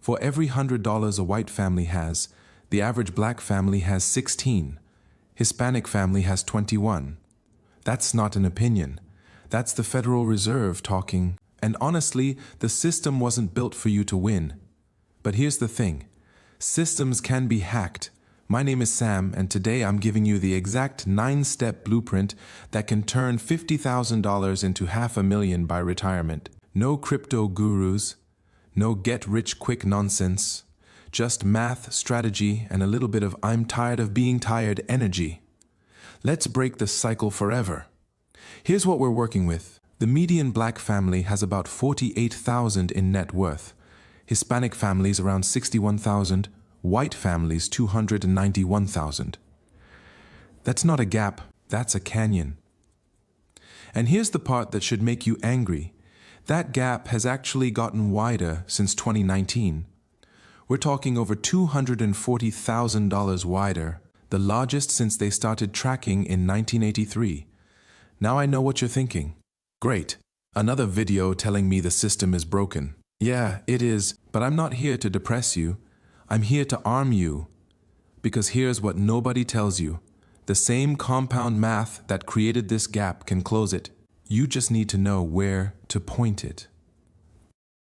For every $100 a white family has, the average black family has 16. Hispanic family has 21. That's not an opinion. That's the Federal Reserve talking. And honestly, the system wasn't built for you to win. But here's the thing. Systems can be hacked. My name is Sam, and today I'm giving you the exact 9-step blueprint that can turn $50,000 into $500,000 by retirement. No crypto gurus, no get-rich-quick nonsense, just math, strategy, and a little bit of I'm tired of being tired energy. Let's break the cycle forever. Here's what we're working with. The median black family has about $48,000 in net worth. Hispanic families around $61,000. White families $291,000. That's not a gap, that's a canyon. And here's the part that should make you angry. That gap has actually gotten wider since 2019. We're talking over $240,000 wider, the largest since they started tracking in 1983. Now I know what you're thinking. Great, another video telling me the system is broken. Yeah, it is, but I'm not here to depress you. I'm here to arm you. Because here's what nobody tells you. The same compound math that created this gap can close it. You just need to know where to point it.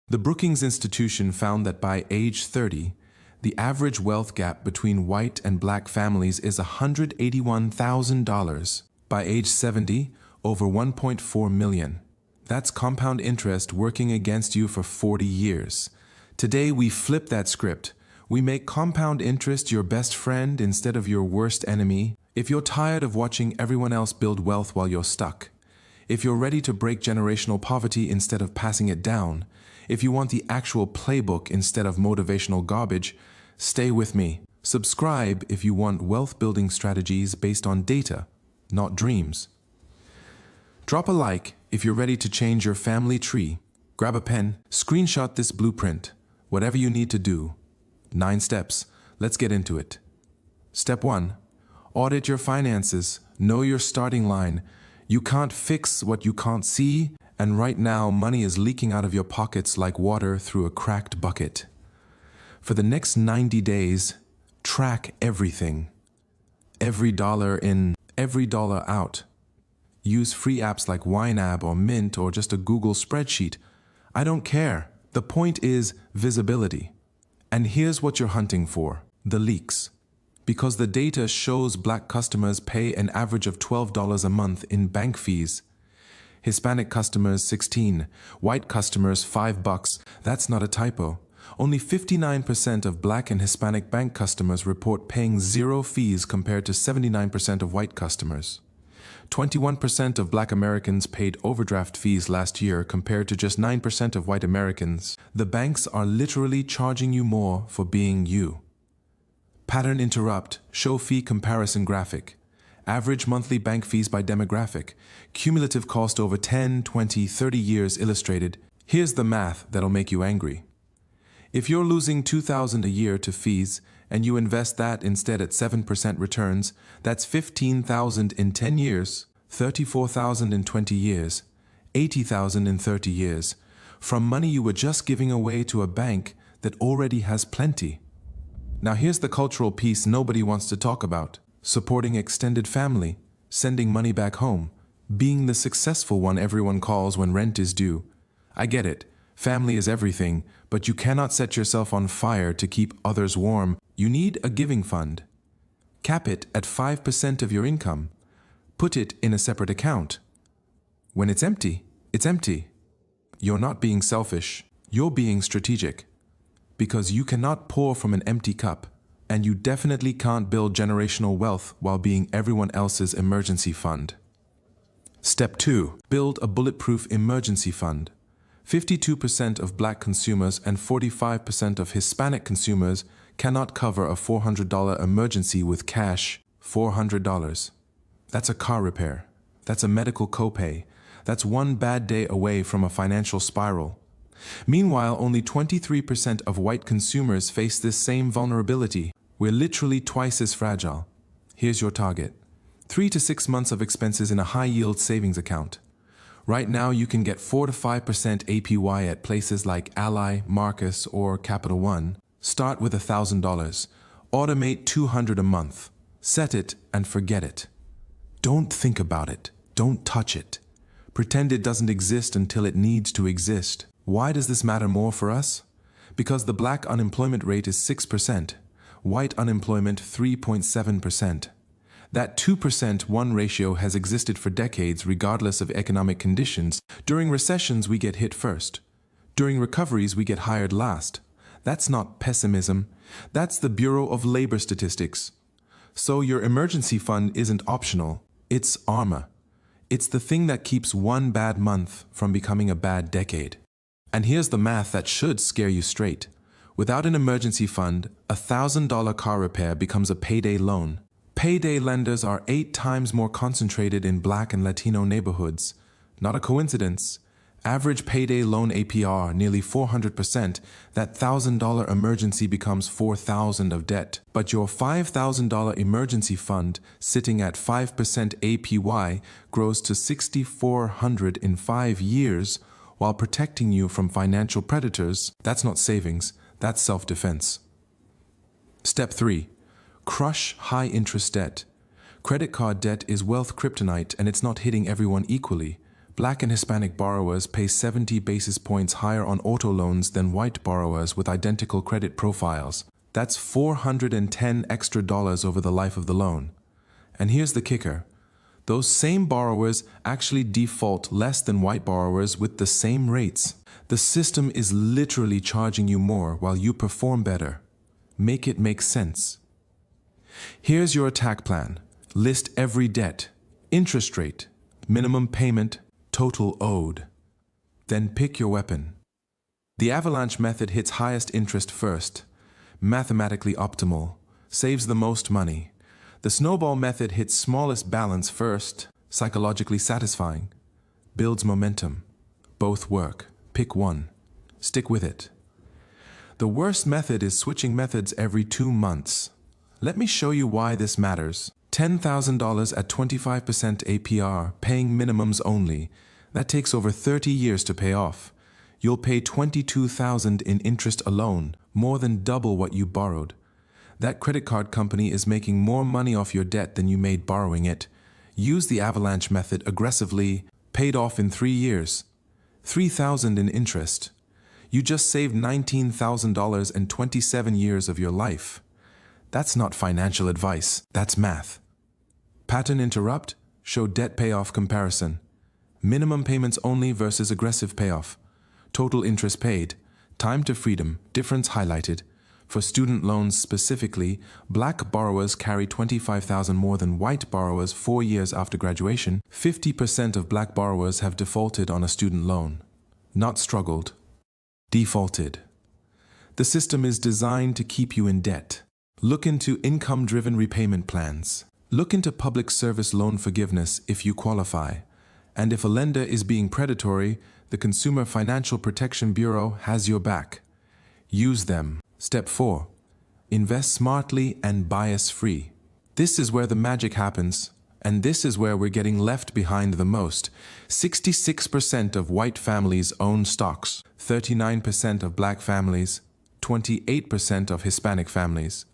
The Brookings Institution found that by age 30, the average wealth gap between white and black families is $181,000. By age 70, over $1.4 million. That's compound interest working against you for 40 years. Today we flip that script. We make compound interest your best friend instead of your worst enemy. If you're tired of watching everyone else build wealth while you're stuck, if you're ready to break generational poverty instead of passing it down, if you want the actual playbook instead of motivational garbage, stay with me. Subscribe if you want wealth-building strategies based on data, not dreams. Drop a like if you're ready to change your family tree. Grab a pen, screenshot this blueprint, whatever you need to do. 9 steps. Let's get into it. Step 1. Audit your finances. Know your starting line. You can't fix what you can't see, and right now money is leaking out of your pockets like water through a cracked bucket. For the next 90 days, track everything. Every dollar in, every dollar out. Use free apps like YNAB or Mint or just a Google spreadsheet. I don't care. The point is visibility. And here's what you're hunting for, the leaks. Because the data shows black customers pay an average of $12 a month in bank fees. Hispanic customers $16, white customers $5. That's not a typo. Only 59% of black and Hispanic bank customers report paying 0 fees compared to 79% of white customers. 21% of black Americans paid overdraft fees last year compared to just 9% of white Americans. The banks are literally charging you more for being you. Pattern interrupt, show fee comparison graphic. Average monthly bank fees by demographic. Cumulative cost over 10, 20, 30 years illustrated. Here's the math that'll make you angry. If you're losing $2,000 a year to fees and you invest that instead at 7% returns, that's $15,000 in 10 years, $34,000 in 20 years, $80,000 in 30 years, from money you were just giving away to a bank that already has plenty. Now here's the cultural piece nobody wants to talk about. Supporting extended family, sending money back home, being the successful one everyone calls when rent is due. I get it. Family is everything, but you cannot set yourself on fire to keep others warm. You need a giving fund. Cap it at 5% of your income. Put it in a separate account. When it's empty, it's empty. You're not being selfish. You're being strategic. Because you cannot pour from an empty cup, and you definitely can't build generational wealth while being everyone else's emergency fund. Step 2. Build a bulletproof emergency fund. 52% of black consumers and 45% of Hispanic consumers cannot cover a $400 emergency with cash. $400. That's a car repair. That's a medical copay. That's one bad day away from a financial spiral. Meanwhile, only 23% of white consumers face this same vulnerability. We're literally twice as fragile. Here's your target. 3 to 6 months of expenses in a high-yield savings account. Right now, you can get 4 to 5% APY at places like Ally, Marcus, or Capital One. Start with $1,000. Automate 200 a month. Set it and forget it. Don't think about it. Don't touch it. Pretend it doesn't exist until it needs to exist. Why does this matter more for us? Because the black unemployment rate is 6%, white unemployment 3.7%. That 2% 1 ratio has existed for decades regardless of economic conditions. During recessions, we get hit first. During recoveries, we get hired last. That's not pessimism. That's the Bureau of Labor Statistics. So your emergency fund isn't optional. It's armor. It's the thing that keeps one bad month from becoming a bad decade. And here's the math that should scare you straight. Without an emergency fund, a $1,000 car repair becomes a payday loan. Payday lenders are 8 times more concentrated in Black and Latino neighborhoods. Not a coincidence. Average payday loan APR nearly 400%. That $1,000 emergency becomes $4,000 of debt. But your $5,000 emergency fund, sitting at 5% APY, grows to $6,400 in 5 years while protecting you from financial predators. That's not savings, that's self-defense. Step 3. Crush high-interest debt. Credit card debt is wealth kryptonite, and it's not hitting everyone equally. Black and Hispanic borrowers pay 70 basis points higher on auto loans than white borrowers with identical credit profiles. That's $410 extra over the life of the loan. And here's the kicker. Those same borrowers actually default less than white borrowers with the same rates. The system is literally charging you more while you perform better. Make it make sense. Here's your attack plan. List every debt, interest rate, minimum payment, total owed. Then pick your weapon. The avalanche method hits highest interest first, mathematically optimal, saves the most money. The snowball method hits smallest balance first, psychologically satisfying, builds momentum. Both work. Pick one. Stick with it. The worst method is switching methods every 2 months. Let me show you why this matters. $10,000 at 25% APR, paying minimums only. That takes over 30 years to pay off. You'll pay $22,000 in interest alone, more than double what you borrowed. That credit card company is making more money off your debt than you made borrowing it. Use the avalanche method aggressively, paid off in 3 years. $3,000 in interest. You just saved $19,000 and 27 years of your life. That's not financial advice, that's math. Pattern interrupt, show debt payoff comparison. Minimum payments only versus aggressive payoff. Total interest paid. Time to freedom, difference highlighted. For student loans specifically, black borrowers carry $25,000 more than white borrowers 4 years after graduation. 50% of black borrowers have defaulted on a student loan. Not struggled. Defaulted. The system is designed to keep you in debt. Look into income-driven repayment plans. Look into public service loan forgiveness if you qualify. And if a lender is being predatory, the Consumer Financial Protection Bureau has your back. Use them. Step 4. Invest smartly and bias-free. This is where the magic happens, and this is where we're getting left behind the most. 66% of white families own stocks, 39% of black families, 28% of Hispanic families.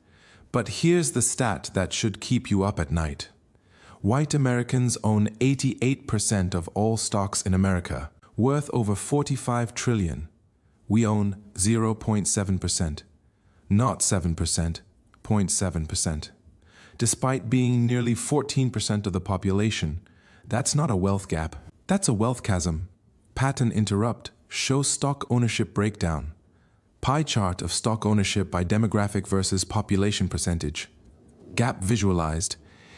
But here's the stat that should keep you up at night. White Americans own 88% of all stocks in America, worth over $45 trillion. We own 0.7%. Not 7%, 0.7%. Despite being nearly 14% of the population, that's not a wealth gap, that's a wealth chasm. Pattern interrupt, show stock ownership breakdown. Pie chart of stock ownership by demographic versus population percentage. Gap visualized.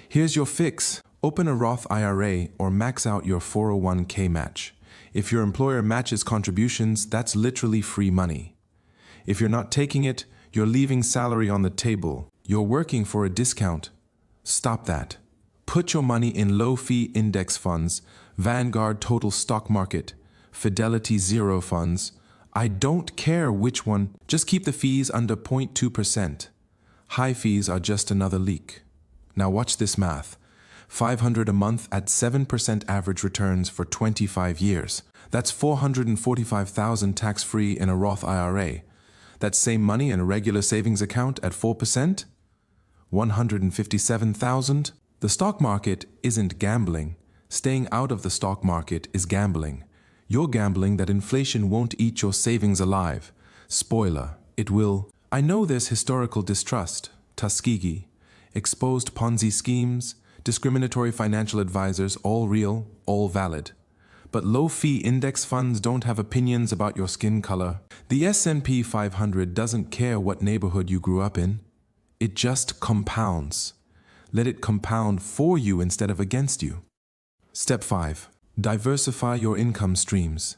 Here's your fix. Open a Roth IRA or max out your 401k match. If your employer matches contributions, that's literally free money. If you're not taking it, you're leaving salary on the table. You're working for a discount. Stop that. Put your money in low-fee index funds, Vanguard Total Stock Market, Fidelity Zero funds. I don't care which one, just keep the fees under 0.2%. High fees are just another leak. Now watch this math. $500 a month at 7% average returns for 25 years. That's $445,000 tax-free in a Roth IRA. That same money in a regular savings account at 4%? $157,000? The stock market isn't gambling. Staying out of the stock market is gambling. You're gambling that inflation won't eat your savings alive. Spoiler, it will. I know there's historical distrust, Tuskegee, exposed Ponzi schemes, discriminatory financial advisors, all real, all valid. But low-fee index funds don't have opinions about your skin color. The S&P 500 doesn't care what neighborhood you grew up in. It just compounds. Let it compound for you instead of against you. Step 5. Diversify your income streams.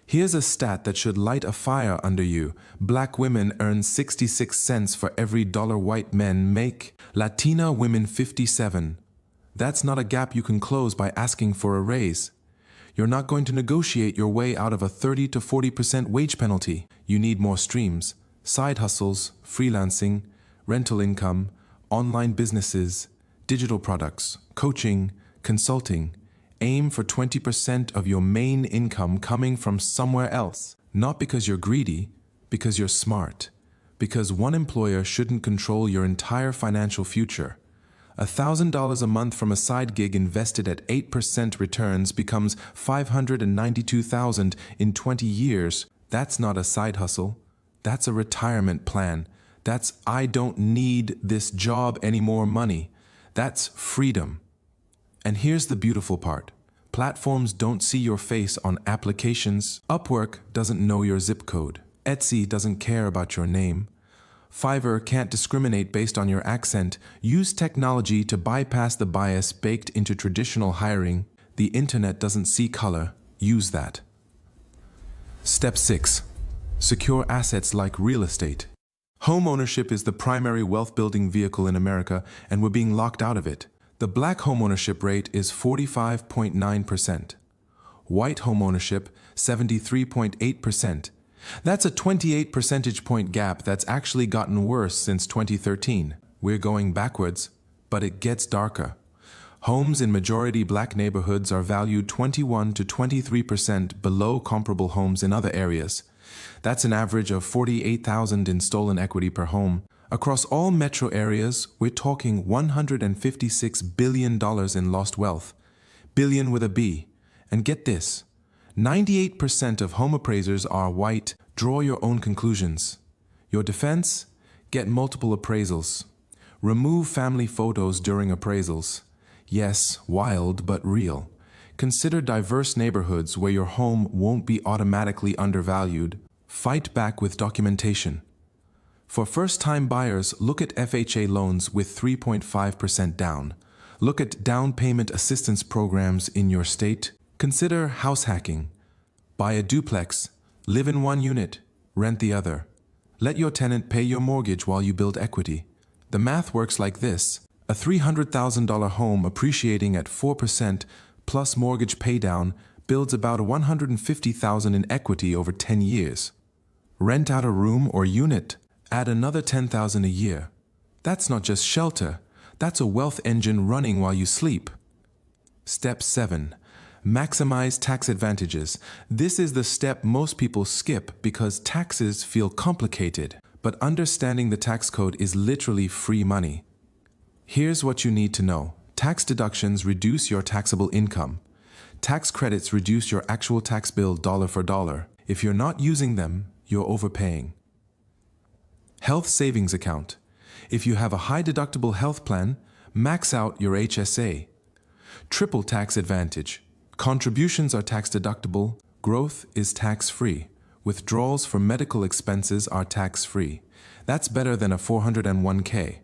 Here's a stat that should light a fire under you. Black women earn 66 cents for every dollar white men make. Latina women 57. That's not a gap you can close by asking for a raise. You're not going to negotiate your way out of a 30 to 40% wage penalty. You need more streams, side hustles, freelancing, rental income, online businesses, digital products, coaching, consulting. Aim for 20% of your main income coming from somewhere else. Not because you're greedy, because you're smart. Because one employer shouldn't control your entire financial future. $1,000 a month from a side gig invested at 8% returns becomes $592,000 in 20 years. That's not a side hustle. That's a retirement plan. That's I don't need this job anymore money. That's freedom. And here's the beautiful part. Platforms don't see your face on applications. Upwork doesn't know your zip code. Etsy doesn't care about your name. Fiverr can't discriminate based on your accent. Use technology to bypass the bias baked into traditional hiring. The internet doesn't see color. Use that. Step 6. Secure assets like real estate. Home ownership is the primary wealth-building vehicle in America, and we're being locked out of it. The black homeownership rate is 45.9%. White homeownership, 73.8%. That's a 28 percentage point gap that's actually gotten worse since 2013. We're going backwards, but it gets darker. Homes in majority black neighborhoods are valued 21 to 23% below comparable homes in other areas. That's an average of $48,000 in stolen equity per home. Across all metro areas, we're talking $156 billion in lost wealth. Billion with a B. And get this, 98% of home appraisers are white. Draw your own conclusions. Your defense? Get multiple appraisals. Remove family photos during appraisals. Yes, wild but real. Consider diverse neighborhoods where your home won't be automatically undervalued. Fight back with documentation. For first-time buyers, look at FHA loans with 3.5% down. Look at down payment assistance programs in your state. Consider house hacking. Buy a duplex, live in one unit, rent the other. Let your tenant pay your mortgage while you build equity. The math works like this. A $300,000 home appreciating at 4% plus mortgage paydown builds about $150,000 in equity over 10 years. Rent out a room or unit. Add another $10,000 a year. That's not just shelter. That's a wealth engine running while you sleep. Step 7. Maximize tax advantages. This is the step most people skip because taxes feel complicated, but understanding the tax code is literally free money. Here's what you need to know. Tax deductions reduce your taxable income. Tax credits reduce your actual tax bill dollar for dollar. If you're not using them, you're overpaying. Health savings account. If you have a high deductible health plan, max out your HSA. Triple tax advantage. Contributions are tax deductible. Growth is tax-free. Withdrawals for medical expenses are tax-free. That's better than a 401k.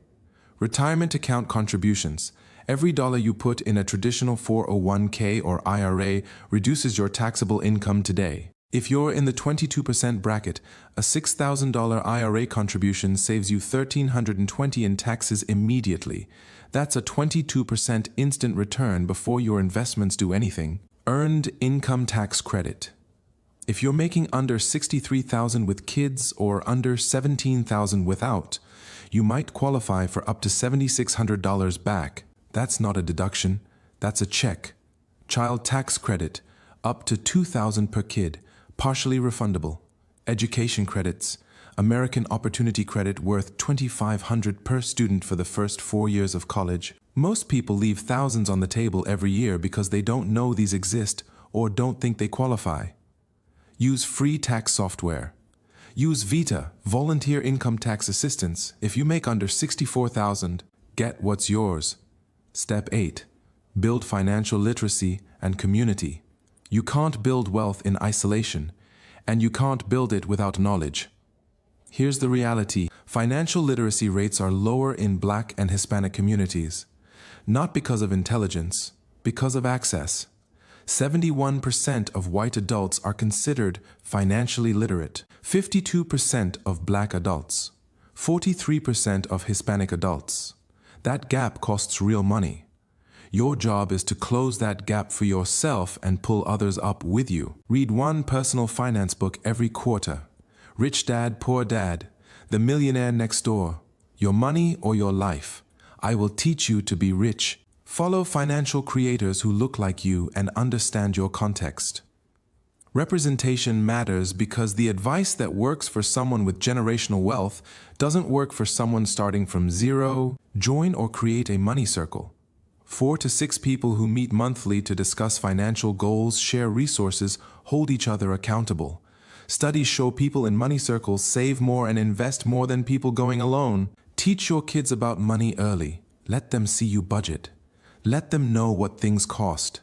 Retirement account contributions. Every dollar you put in a traditional 401k or IRA reduces your taxable income today. If you're in the 22% bracket, a $6,000 IRA contribution saves you $1,320 in taxes immediately. That's a 22% instant return before your investments do anything. Earned income tax credit. If you're making under $63,000 with kids or under $17,000 without, you might qualify for up to $7,600 back. That's not a deduction, that's a check. Child tax credit, up to $2,000 per kid, partially refundable. Education credits, American Opportunity Credit worth $2,500 per student for the first 4 years of college. Most people leave thousands on the table every year because they don't know these exist or don't think they qualify. Use free tax software. Use Vita, volunteer income tax assistance. If you make under $64,000, get what's yours. Step 8. Build financial literacy and community. You can't build wealth in isolation, and you can't build it without knowledge. Here's the reality. Financial literacy rates are lower in Black and Hispanic communities. Not because of intelligence, because of access. 71% of white adults are considered financially literate, 52% of Black adults, 43% of Hispanic adults. That gap costs real money. Your job is to close that gap for yourself and pull others up with you. Read one personal finance book every quarter. Rich Dad, Poor Dad, The Millionaire Next Door, Your Money or Your Life. I will teach you to be rich. Follow financial creators who look like you and understand your context. Representation matters because the advice that works for someone with generational wealth doesn't work for someone starting from zero. Join or create a money circle. 4 to 6 people who meet monthly to discuss financial goals, share resources, hold each other accountable. Studies show people in money circles save more and invest more than people going alone. Teach your kids about money early. Let them see you budget. Let them know what things cost.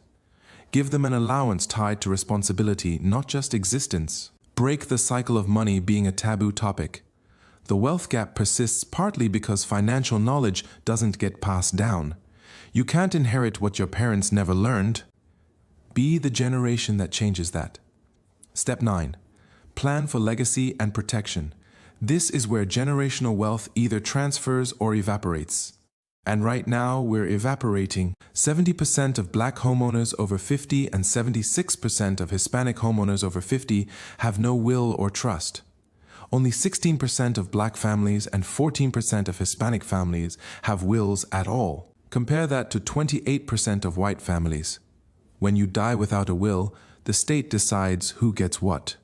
Give them an allowance tied to responsibility, not just existence. Break the cycle of money being a taboo topic. The wealth gap persists partly because financial knowledge doesn't get passed down. You can't inherit what your parents never learned. Be the generation that changes that. Step 9. Plan for legacy and protection. This is where generational wealth either transfers or evaporates. And right now, we're evaporating. 70% of Black homeowners over 50 and 76% of Hispanic homeowners over 50 have no will or trust. Only 16% of Black families and 14% of Hispanic families have wills at all. Compare that to 28% of white families. When you die without a will, the state decides who gets what.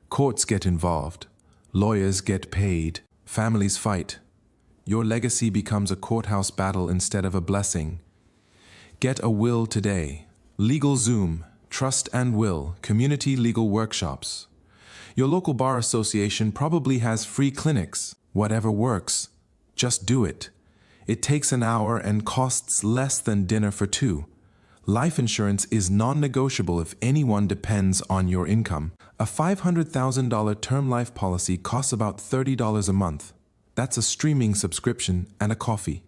Courts get involved. Lawyers get paid. Families fight. Your legacy becomes a courthouse battle instead of a blessing. Get a will today. LegalZoom, Trust and Will, Community Legal Workshops. Your local bar association probably has free clinics. Whatever works, just do it. It takes an hour and costs less than dinner for 2. Life insurance is non-negotiable if anyone depends on your income. A $500,000 term life policy costs about $30 a month. That's a streaming subscription and a coffee.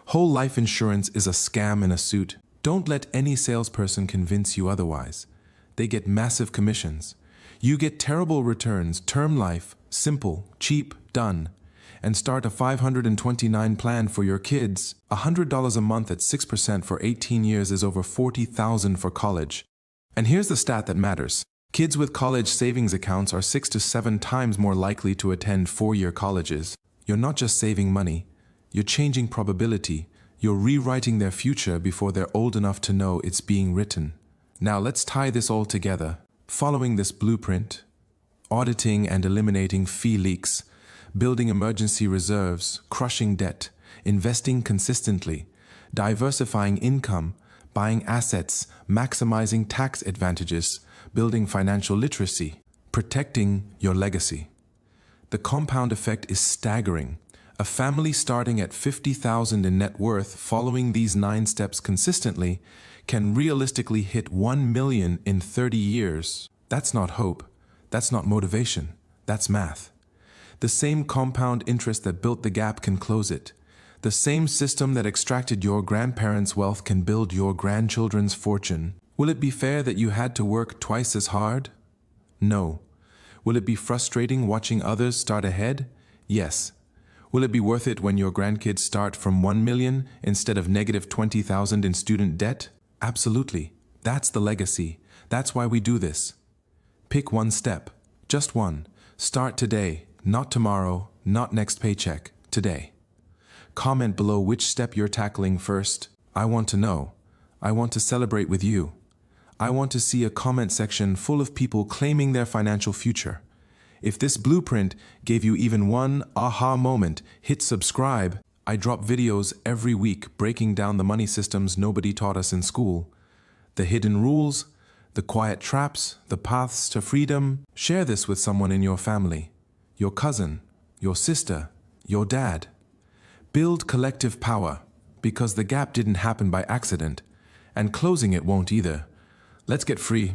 Whole life insurance is a scam in a suit. Don't let any salesperson convince you otherwise. They get massive commissions. You get terrible returns. Term life, simple, cheap, done. And start a $529 plan for your kids. $100 a month at 6% for 18 years is over $40,000 for college. And here's the stat that matters. Kids with college savings accounts are 6 to 7 times more likely to attend 4-year colleges. You're not just saving money, you're changing probability. You're rewriting their future before they're old enough to know it's being written. Now let's tie this all together. Following this blueprint, auditing and eliminating fee leaks, building emergency reserves, crushing debt, investing consistently, diversifying income, buying assets, maximizing tax advantages, building financial literacy, protecting your legacy. The compound effect is staggering. A family starting at $50,000 in net worth following these 9 steps consistently can realistically hit $1 million in 30 years. That's not hope. That's not motivation. That's math. The same compound interest that built the gap can close it. The same system that extracted your grandparents' wealth can build your grandchildren's fortune. Will it be fair that you had to work twice as hard? No. Will it be frustrating watching others start ahead? Yes. Will it be worth it when your grandkids start from $1 million instead of negative $20,000 in student debt? Absolutely. That's the legacy. That's why we do this. Pick one step. Just one. Start today. Not tomorrow. Not next paycheck. Today. Comment below which step you're tackling first. I want to know. I want to celebrate with you. I want to see a comment section full of people claiming their financial future. If this blueprint gave you even one aha moment, hit subscribe. I drop videos every week breaking down the money systems nobody taught us in school. The hidden rules, the quiet traps, the paths to freedom. Share this with someone in your family, your cousin, your sister, your dad. Build collective power, because the gap didn't happen by accident, and closing it won't either. Let's get free.